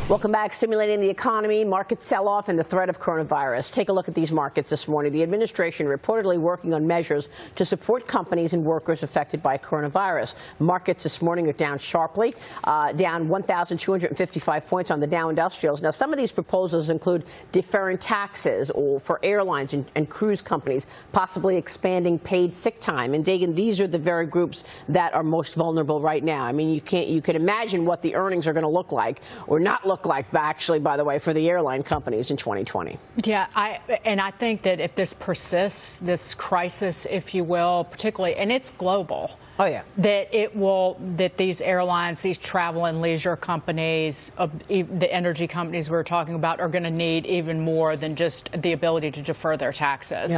Welcome back. Stimulating the economy, market sell-off, and the threat of coronavirus. Take a look at these markets this morning. The administration reportedly working on measures to support companies and workers affected by coronavirus. Markets this morning are down sharply, down 1,255 points on the Dow Industrials. Now, some of these proposals include deferring taxes for airlines and cruise companies, possibly expanding paid sick time. And Dagan, these are the very groups that are most vulnerable right now. I mean, you can imagine what the earnings are going to look like or not look like, actually, by the way, for the airline companies in 2020. Yeah, I think that if this persists, this crisis, if you will, particularly, and it's global. Oh, yeah. That these airlines, these travel and leisure companies, the energy companies we're talking about are going to need even more than just the ability to defer their taxes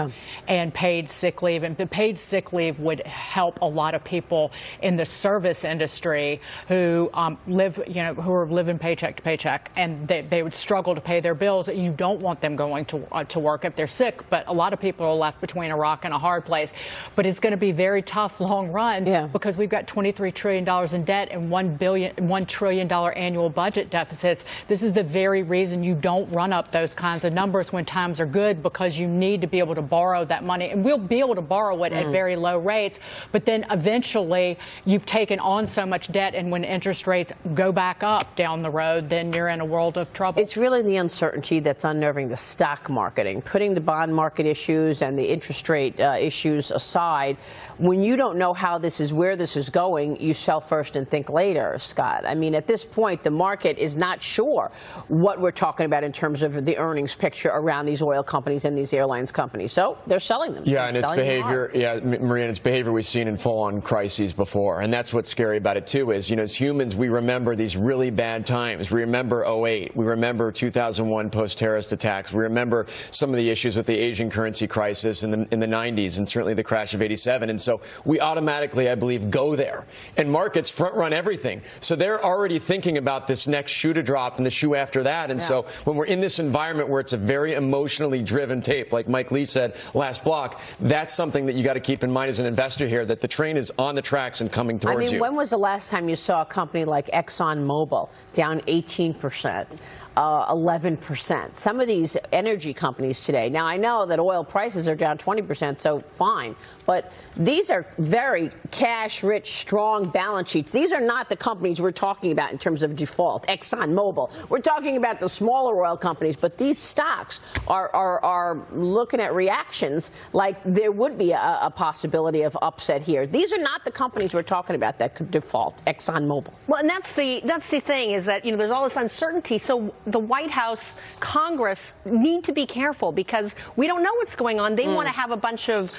and paid sick leave. And the paid sick leave would help a lot of people in the service industry who who are living paycheck to paycheck, and they would struggle to pay their bills. You don't want them going to work if they're sick, but a lot of people are left between a rock and a hard place. But it's going to be very tough long run. Yeah. Because we've got $23 trillion in debt and $1 trillion annual budget deficits. This is the very reason you don't run up those kinds of numbers when times are good, because you need to be able to borrow that money. And we'll be able to borrow it at very low rates. But then eventually you've taken on so much debt, and when interest rates go back up down the road, then you're in a world of trouble. It's really the uncertainty that's unnerving the stock marketing. Putting the bond market issues and the interest rate issues aside, when you don't know where this is going, you sell first and think later, Scott. I mean, at this point, the market is not sure what we're talking about in terms of the earnings picture around these oil companies and these airlines companies. So they're selling them. Yeah, and it's behavior. Yeah, Maria, it's behavior we've seen in full-on crises before, and that's what's scary about it too. Is as humans, we remember these really bad times. We remember 2008. We remember 2001 post-terrorist attacks. We remember some of the issues with the Asian currency crisis in the 90s, and certainly the crash of '87. And so we automatically, I believe, go there. And markets front run everything. So they're already thinking about this next shoe to drop and the shoe after that. And so when we're in this environment where it's a very emotionally driven tape, like Mike Lee said last block, that's something that you got to keep in mind as an investor here, that the train is on the tracks and coming towards you. When was the last time you saw a company like ExxonMobil down 18%? 11%. Some of these energy companies today. Now, I know that oil prices are down 20%, so fine. But these are very cash-rich, strong balance sheets. These are not the companies we're talking about in terms of default. ExxonMobil. We're talking about the smaller oil companies. But these stocks are looking at reactions like there would be a possibility of upset here. These are not the companies we're talking about that could default. ExxonMobil. Well, and that's the thing, is that there's all this uncertainty. So the White House, Congress need to be careful, because we don't know what's going on. They want to have a bunch of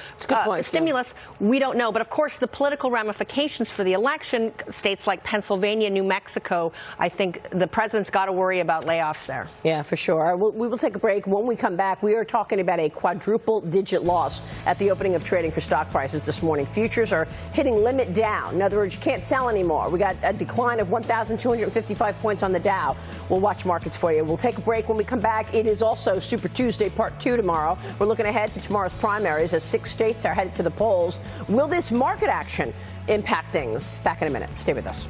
stimulus. We don't know. But of course, the political ramifications for the election, states like Pennsylvania, New Mexico, I think the president's got to worry about layoffs there. Yeah, for sure. We will take a break. When we come back, we are talking about a quadruple-digit loss at the opening of trading for stock prices this morning. Futures are hitting limit down. In other words, you can't sell anymore. We got a decline of 1,255 points on the Dow. We'll watch markets for you. We'll take a break. When we come back, it is also Super Tuesday Part 2 tomorrow. We're looking ahead to tomorrow's primaries as 6 states are headed to the polls. Will this market action impact things? Back in a minute. Stay with us.